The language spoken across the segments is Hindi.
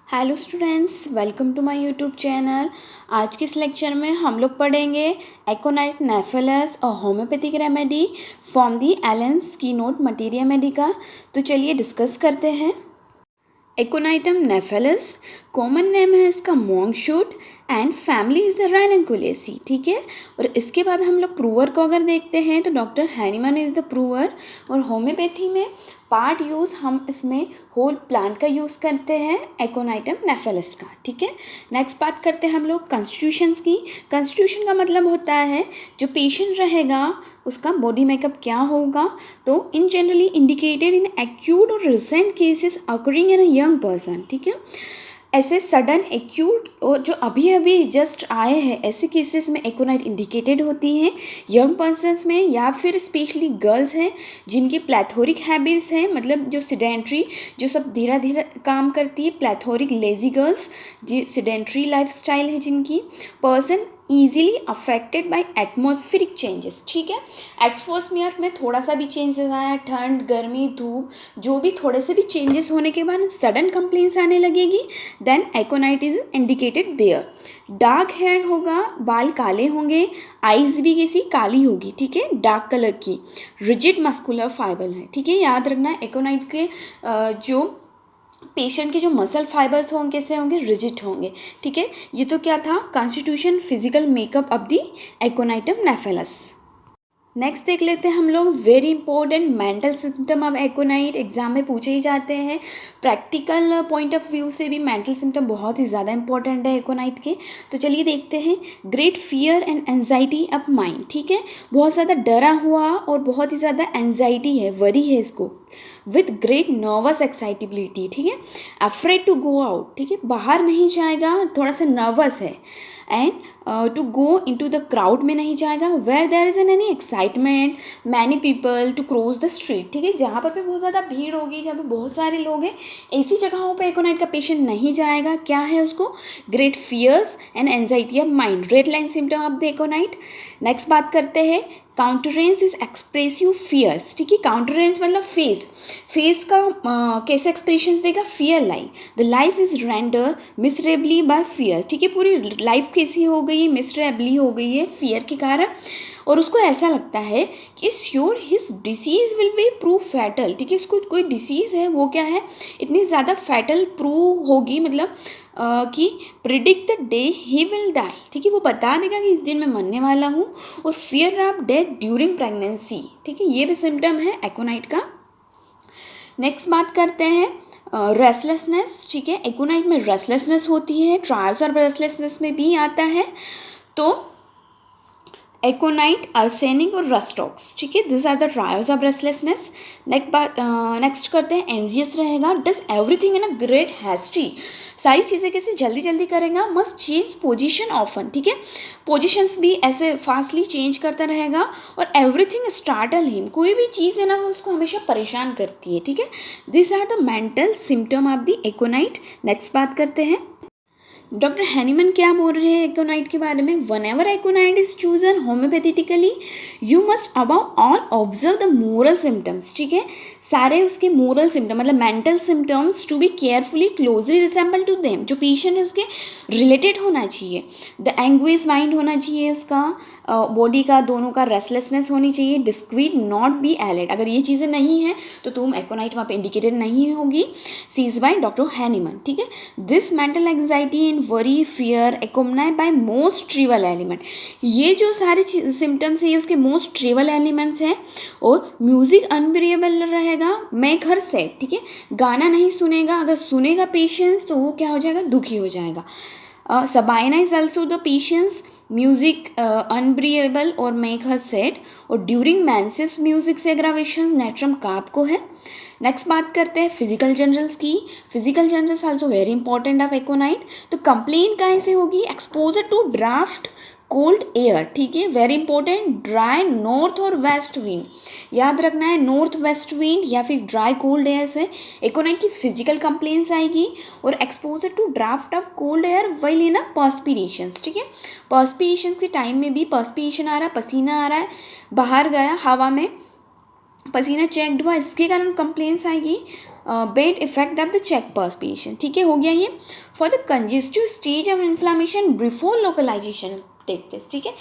Hello students, welcome to my YouTube channel. आज के इस लेक्चर में हम लोग पढ़ेंगे एकोनाइट नेफेलस और होम्योपैथिक रेमेडी फ्रॉम दी एलेंस की नोट मटीरिया मेडिका। तो चलिए डिस्कस करते हैं। एकोनाइटम नेफेलस, कॉमन नेम है इसका monkshood and family is the Ranunculaceae. ठीक है, और इसके बाद हम लोग प्रूवर को अगर देखते हैं तो doctor Hahnemann is the prover. और होम्योपैथी में पार्ट यूज़ हम इसमें होल प्लांट का यूज़ करते हैं एकोनाइटम नेफेलस का। ठीक है, नेक्स्ट बात करते हैं हम लोग कॉन्स्टिट्यूशंस की। कॉन्स्टिट्यूशन का मतलब होता है जो पेशेंट रहेगा उसका बॉडी मेकअप क्या होगा। तो in generally indicated in acute और recent cases occurring in a young person. ठीक है, ऐसे सडन एक्यूट और जो अभी अभी जस्ट आए हैं ऐसे केसेस में एकोनाइट इंडिकेटेड होती हैं यंग पर्सनस में, या फिर स्पेशली गर्ल्स हैं जिनकी प्लेथोरिक हैबिट्स हैं, मतलब जो सिडेंट्री जो सब धीरे धीरे काम करती है, प्लेथोरिक लेजी गर्ल्स जी सिडेंट्री लाइफस्टाइल है जिनकी, person easily affected by atmospheric changes. ठीक है, एटमॉस्फेयर में थोड़ा सा भी चेंजेस आया, ठंड गर्मी धूप जो भी थोड़े से भी चेंजेस होने के बाद सडन कंप्लेंट्स आने लगेगी, then aconite is indicated there. Dark hair होगा, बाल काले होंगे, आईज भी कैसी काली होगी। ठीक है, डार्क कलर की, रिजिड मस्कुलर फाइबर है। ठीक है, याद रखना एकोनाइट के जो पेशेंट के जो मसल फाइबर्स होंगे कैसे होंगे, रिजिड होंगे। ठीक है, ये तो क्या था constitution physical makeup of the Aconitum napellus. Next देख लेते हैं हम लोग very important mental symptom of aconite, exam में पूछे ही जाते हैं। प्रैक्टिकल पॉइंट ऑफ व्यू से भी मेंटल सिम्टम बहुत ही ज़्यादा इंपॉर्टेंट है एकोनाइट के। तो चलिए देखते हैं। Great fear and anxiety of mind. ठीक है, बहुत ज़्यादा डरा हुआ और बहुत ही ज़्यादा एंजाइटी है, वरी है इसको। With great nervous excitability. ठीक है, अफ्रेड टू गो आउट। ठीक है, बाहर नहीं जाएगा, थोड़ा सा नर्वस है। And to go into the crowd में नहीं जाएगा, where there is an any excitement many people to cross the street. ठीक है, जहाँ पर बहुत ज़्यादा भीड़ होगी, जहाँ पर बहुत सारे लोग हैं, ऐसी जगहों पर एकोनाइट का पेशेंट नहीं जाएगा। क्या है उसको, great fears and anxiety of mind, red line symptom of the aconite. Next बात करते हैं काउंटरेंस इज एक्सप्रेसिव फियर्स। ठीक है, काउंटरेंस मतलब फेस का कैसे एक्सप्रेशन देगा, fear lie the life is render miserably by fear. ठीक है, पूरी लाइफ कैसी हो गई है, मिसरेबली हो गई है फियर के कारण, और उसको ऐसा लगता है कि sure his disease will be prove fatal. ठीक है, इसको कोई डिसीज़ है वो क्या है, इतनी ज़्यादा फैटल प्रूव होगी, मतलब कि predict the day he will die. ठीक है, वो बता देगा कि इस दिन मैं मरने वाला हूँ। और fear of death during pregnancy. ठीक है, ये भी सिम्टम है एकोनाइट का। नेक्स्ट बात करते हैं रेस्टलेसनेस। ठीक है, एकोनाइट में रेस्टलेसनेस होती है, ट्रायल्स और रेस्टलेसनेस में भी आता है। तो एकोनाइट, आर्सेनिक और रस्टॉक्स। ठीक है, this are the trials of restlessness. Next करते हैं एंजियस रहेगा, does everything in a great hasty, सारी चीज़ें कैसे जल्दी जल्दी करेगा, मस्ट चेंज पोजीशन ऑफन। ठीक है, पोजीशंस भी ऐसे फास्टली चेंज करता रहेगा, और एवरीथिंग स्टार्टल हिम, कोई भी चीज़ है ना वो उसको हमेशा परेशान करती है। ठीक है, this are the mental symptom of the aconite. Next बात करते हैं डॉक्टर हैनीमन क्या बोल रहे हैं एकोनाइट के बारे में। Whenever aconite is chosen homoeopathically you must about all observe the moral symptoms. ठीक है, सारे उसके मोरल सिम्टम मतलब mental symptoms to be carefully closely resemble to them, जो पेशेंट है उसके रिलेटेड होना चाहिए। द एंग्विश माइंड होना चाहिए उसका, बॉडी का दोनों का रेस्टलेसनेस होनी चाहिए, डिस्क्वीट नॉट बी एलेट। अगर ये चीज़ें नहीं हैं तो तुम एकोनाइट वहाँ पे इंडिकेटेड नहीं होगी, सीज बाय डॉक्टर हैनीमन। ठीक है, this mental anxiety and worry fear एकोम्नाई बाय मोस्ट ट्रिवल एलिमेंट, ये जो सारे सिम्टम्स है ये उसके मोस्ट ट्रिवल एलिमेंट्स हैं। और म्यूजिक अनबेरेबल रहेगा, मेक हर सैड। ठीक है, गाना नहीं सुनेगा, अगर सुनेगा पेशेंस तो वो क्या हो जाएगा, दुखी हो जाएगा। Sabina is also the patience, music unbearable और मेक हर सैड। और ड्यूरिंग मेंसेस म्यूजिक से एग्रावेशन नेट्रम काप को है। नेक्स्ट बात करते हैं फिजिकल जनरल्स की। Physical generals also very important of aconite. तो कंप्लेन कहाँ से होगी, exposure to draught cold air. ठीक है, वेरी इंपॉर्टेंट, ड्राई नॉर्थ और वेस्ट विंड, याद रखना है नॉर्थ वेस्ट विंड या फिर ड्राई कोल्ड एयर से एकोनाइट की फिजिकल कंप्लेंट्स आएगी। और exposure to draft of cold air वही लेना पर्सपीरेशंस। ठीक है, पर्सपीरेशंस के टाइम में भी पर्सपीरेशन आ रहा है, पसीना आ रहा है, बाहर गया हवा में पसीना चेक्ड हुआ, इसके कारण कंप्लेंट्स आएगी। Bad effect of the check perspiration, ठीक है, हो गया ये। For the congestive stage of inflammation before localization take place, ठीक है।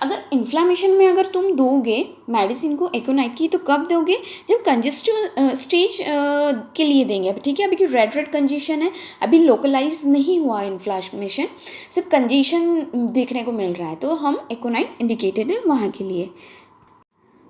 अगर इन्फ्लामेशन में अगर तुम दोगे मेडिसिन को एकोनाइट की तो कब दोगे, जब कंजेस्टिव स्टेज के लिए देंगे अभी, ठीक है। अभी की रेड कंजेशन है, अभी लोकलाइज नहीं हुआ इन्फ्लामेशन, सिर्फ कंजेशन देखने को मिल रहा है, तो हम एकोनाइट इंडिकेटेड है वहाँ के लिए।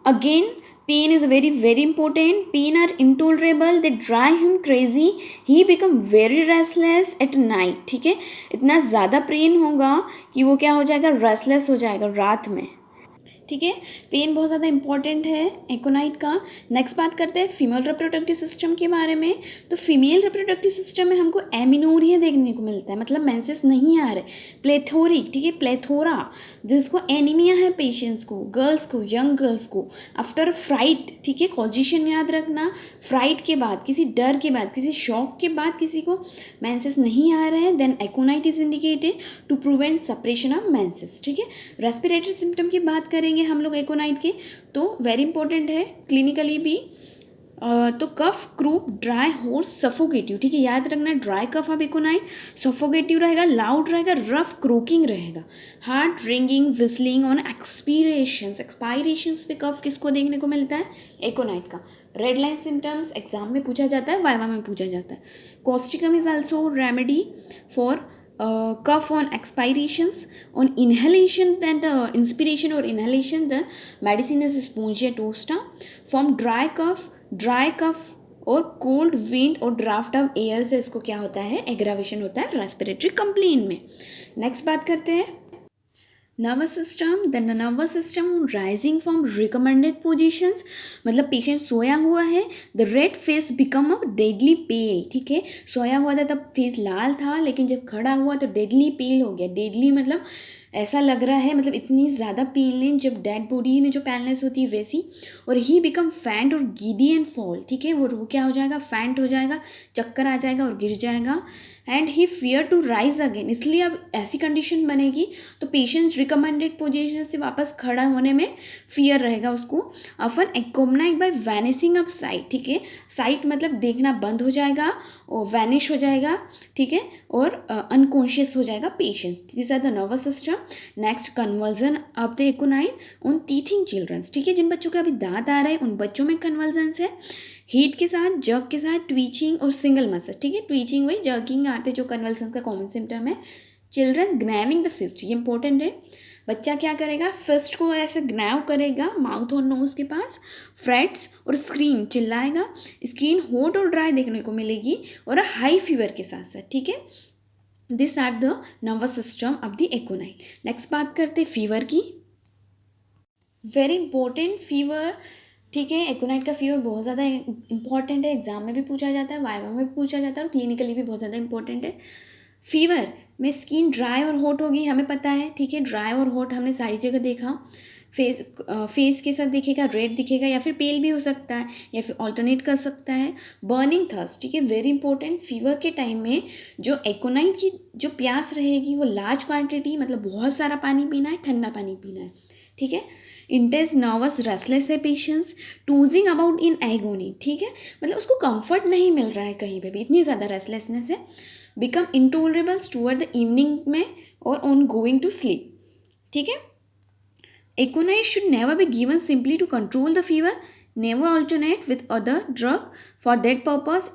Again, pain is very important. Pain are intolerable. They drive him crazy. He become very restless at night. ठीक है, इतना ज़्यादा पेन होगा कि वो क्या हो जाएगा, रेस्टलेस हो जाएगा रात में, ठीक है। पेन बहुत ज़्यादा इंपॉर्टेंट है एकोनाइट का। नेक्स्ट बात करते हैं फीमेल रिप्रोडक्टिव सिस्टम के बारे में। तो फीमेल रिप्रोडक्टिव सिस्टम में हमको एमिनोरिया देखने को मिलता है, मतलब मेंसेस नहीं आ रहे, प्लेथोरिक, ठीक है, प्लेथोरा, जिसको एनीमिया है पेशेंट्स को, गर्ल्स को, यंग गर्ल्स को आफ्टर फ्राइट, ठीक है, कॉजिशन याद रखना, फ्राइट के बाद, किसी डर के बाद, किसी शॉक के बाद किसी को मेंसेस नहीं आ रहे हैं, then aconite is indicated to prevent suppression of menses, ठीक है। रेस्पिरेटरी सिम्टम की बात करेंगे हम लोग एकोनाइट के, तो वेरी इंपॉर्टेंट है क्लिनिकली भी। तो कफ, क्रूप, ड्राई, होर्स, सफोकेटिव, ठीक है, याद रखना ड्राई कफ ऑफ एकोनाइट, सफोकेटिव रहेगा, लाउड रहेगा, रफ क्रोकिंग रहेगा, हार्ट रिंगिंग, विस्लिंग ऑन एक्सपीरेशंस। एक्सपायरेशंस पे कफ किसको देखने को मिलता है, एकोनाइट का। रेड लाइन सिम्टम्स एग्जाम में पूछा जाता है, वाइवा में पूछा जाता है। Causticum is also remedy for cough on expirations. On inhalation, then the inspiration or inhalation, the medicine is spongia tosta. From dry cough और कोल्ड विंड और ड्राफ्ट ऑफ एयर से इसको क्या होता है, एग्रावेशन होता है रेस्पिरेटरी कंप्लेन में। नेक्स्ट बात करते हैं nervous system. The nervous system rising from recommended positions, मतलब पेशेंट सोया हुआ है, the red face become a deadly pale, ठीक है, सोया हुआ था तब फेस लाल था, लेकिन जब खड़ा हुआ तो डेडली पेल हो गया। डेडली मतलब ऐसा लग रहा है, मतलब इतनी ज़्यादा पेलनेस, जब डेड बॉडी में जो पेलनेस होती है वैसी। और ही बिकम फैंट और गिडी एंड फॉल, ठीक है, और वो क्या हो जाएगा, फैंट हो जाएगा, चक्कर आ जाएगा और गिर जाएगा। And he fear to rise again, इसलिए अब ऐसी कंडीशन बनेगी तो पेशेंट रिकमेंडेड पोजीशन से वापस खड़ा होने में फियर रहेगा उसको। Often accompanied by vanishing of sight, ठीक है, साइट मतलब देखना बंद हो जाएगा और वैनिश हो जाएगा, ठीक है, और अनकॉन्शियस हो जाएगा patients. This are the nervous system. Next conversion of the aconite on teething childrens, ठीक है, जिन बच्चों के अभी दांत आ रहे हैं उन बच्चों में कन्वर्जन्स है। हीट के साथ, जग के साथ, ट्वीचिंग और सिंगल मसल, ठीक है, ट्वीचिंग वही, जगिंग आते जो कन्वल्सन का कॉमन सिम्टम है। चिल्ड्रन ग्नैविंग द फिस्ट, ये इंपॉर्टेंट है। बच्चा क्या करेगा, फिस्ट को ऐसे ग्नैव करेगा माउथ और नोज के पास, फ्रेट्स और स्क्रीम, चिल्लाएगा, स्किन हॉट और ड्राई देखने को मिलेगी और हाई फीवर के साथ साथ, ठीक है। This are the nervous system of the aconite. Next बात करते हैं फीवर की। वेरी इंपॉर्टेंट फीवर, ठीक है, एकोनाइट का फीवर बहुत ज़्यादा इंपॉर्टेंट है, एग्जाम में भी पूछा जाता है, वाइवा में भी पूछा जाता है और क्लिनिकली भी बहुत ज़्यादा इंपॉर्टेंट है। फीवर में स्किन ड्राई और हॉट होगी, हमें पता है, ठीक है, ड्राई और हॉट हमने सारी जगह देखा। फेस के साथ दिखेगा, रेड दिखेगा या फिर पेल भी हो सकता है या फिर ऑल्टरनेट कर सकता है। बर्निंग थर्स्ट, ठीक है, वेरी इंपॉर्टेंट। फीवर के टाइम में जो एकोनाइट की जो प्यास रहेगी वो लार्ज क्वांटिटी, मतलब बहुत सारा पानी पीना है, ठंडा पानी पीना है, ठीक है। इंटेंस नर्वस रेस्टलेस है पेशेंट्स, टूजिंग अबाउट इन एगोनी, ठीक है, मतलब उसको कंफर्ट नहीं मिल रहा है कहीं पे भी, इतनी ज़्यादा रेस्टलेसनेस है। Become intolerable toward the evening में और ऑन गोइंग टू स्लीप, ठीक है। Aconite should never be given simply to control the fever, never alternate with other drug for that purpose.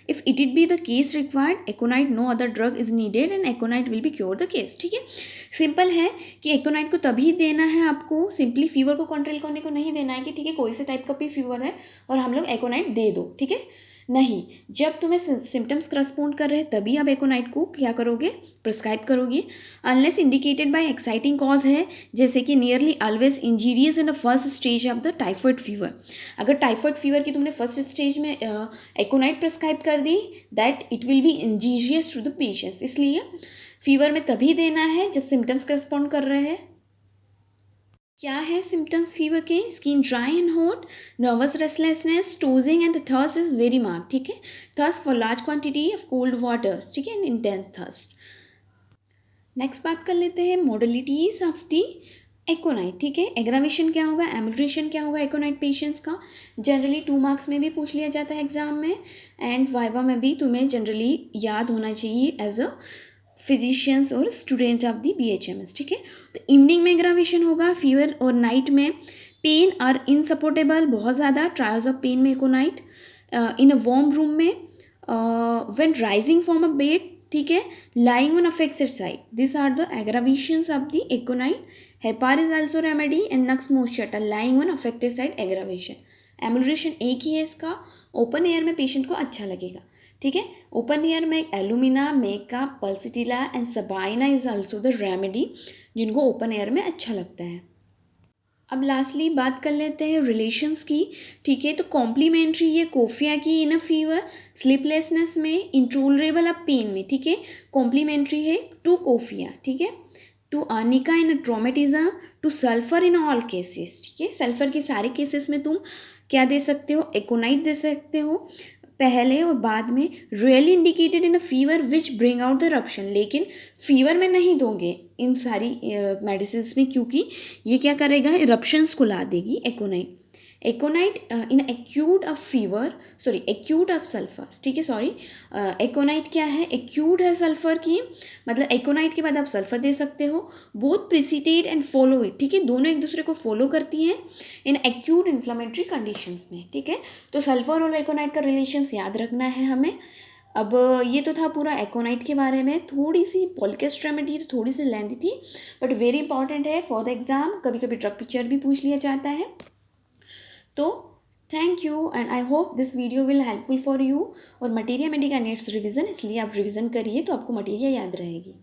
If it be the case required, aconite no other drug is needed and aconite will be cure the case, ठीक है। सिंपल है कि एकोनाइट को तभी देना है आपको, सिंपली फीवर को कंट्रोल करने को नहीं देना है कि ठीक है कोई से टाइप का भी फीवर है और हम लोग एकोनाइट दे दो, ठीक है, नहीं। जब तुम्हें सिम्टम्स करस्पॉन्ड कर रहे हैं तभी आप एकोनाइट को क्या करोगे, प्रिस्क्राइब करोगे। Unless indicated by exciting cause है, जैसे कि nearly always injurious in the first stage of the typhoid fever. अगर टाइफॉइड फीवर की तुमने फर्स्ट स्टेज में एकोनाइट प्रिस्क्राइब कर दी, that it will be injurious to the patients, इसलिए फीवर में तभी देना है जब सिम्टम्स करस्पॉन्ड कर रहे हैं। क्या है सिम्टम्स फीवर के, skin dry and hot, nervous restlessness, tossing and the thirst is very mark, ठीक है, thirst for large quantity of cold waters, ठीक है, एंड इंटेंस थर्स्ट। नेक्स्ट बात कर लेते हैं मॉडलिटीज ऑफ दी एकोनाइट, ठीक है। एग्रावेशन क्या होगा, एम्यूलरेशन क्या होगा एकोनाइट पेशेंट्स का। जनरली 2 मार्क्स में भी पूछ लिया जाता है एग्जाम में, एंड वाइवा में भी तुम्हें जनरली याद होना चाहिए एज अ फिजिशियंस और स्टूडेंट ऑफ द BHMS, ठीक है। तो इवनिंग में एग्रावेशन होगा, फीवर, और नाइट में पेन आर इनसपोर्टेबल, बहुत ज़्यादा ट्रायल्स ऑफ पेन में एकोनाइट, इन अ वार्म रूम में, when rising from a bed, ठीक है, lying on affected side. These are the aggravations of the aconite. Hepar is also remedy and nux mosciata, lying on affected side aggravation. एमुलरेशन एक ही है इसका, ओपन एयर में पेशेंट को अच्छा लगेगा, ठीक है। ओपन एयर में एलुमिना, मेका, pulsatilla and sabina is also the remedy, जिनको ओपन एयर में अच्छा लगता है। अब लास्टली बात कर लेते हैं रिलेशंस की, ठीक है। तो कॉम्प्लीमेंट्री ये कोफिया की इन अ फीवर, स्लीपलेसनेस में, इंटोलरेबल अ पेन में, ठीक है। कॉम्प्लीमेंट्री है टू कोफिया, ठीक है, to arnica in traumatism, to sulphur in all cases, ठीक है। सल्फर के सारे केसेस में तुम क्या दे सकते हो, एकोनाइट दे सकते हो पहले और बाद में। Really indicated in a fever which bring out the eruption, लेकिन फीवर में नहीं दोगे इन सारी मेडिसिन में, क्योंकि ये क्या करेगा, इरप्शंस को ला देगी aconite. Aconite in acute of fever, sorry acute of sulphur, ठीक है, सॉरी। एकोनाइट क्या है, एक्यूट है सल्फर की, मतलब एकोनाइट के बाद आप सल्फर दे सकते हो। बोथ प्रिसिटेट एंड फॉलो इट, ठीक है, दोनों एक दूसरे को फॉलो करती हैं इन एक्यूट इन्फ्लामेटरी कंडीशंस में, ठीक है। तो सल्फर और एकोनाइट का रिलेशंस याद रखना है हमें। अब ये तो था पूरा एकोनाइट के बारे में, थोड़ी सी पॉलिकेस्ट रेमेडी थोड़ी सी लेंथी थी, बट वेरी इंपॉर्टेंट है फॉर द एग्जाम। कभी कभी ड्रग पिक्चर भी पूछ लिया जाता है। तो thank you and I hope this video will helpful for you. और मटेरिया मेडिका नीड्स रिवीजन, इसलिए आप रिवीजन करिए तो आपको मटेरिया याद रहेगी।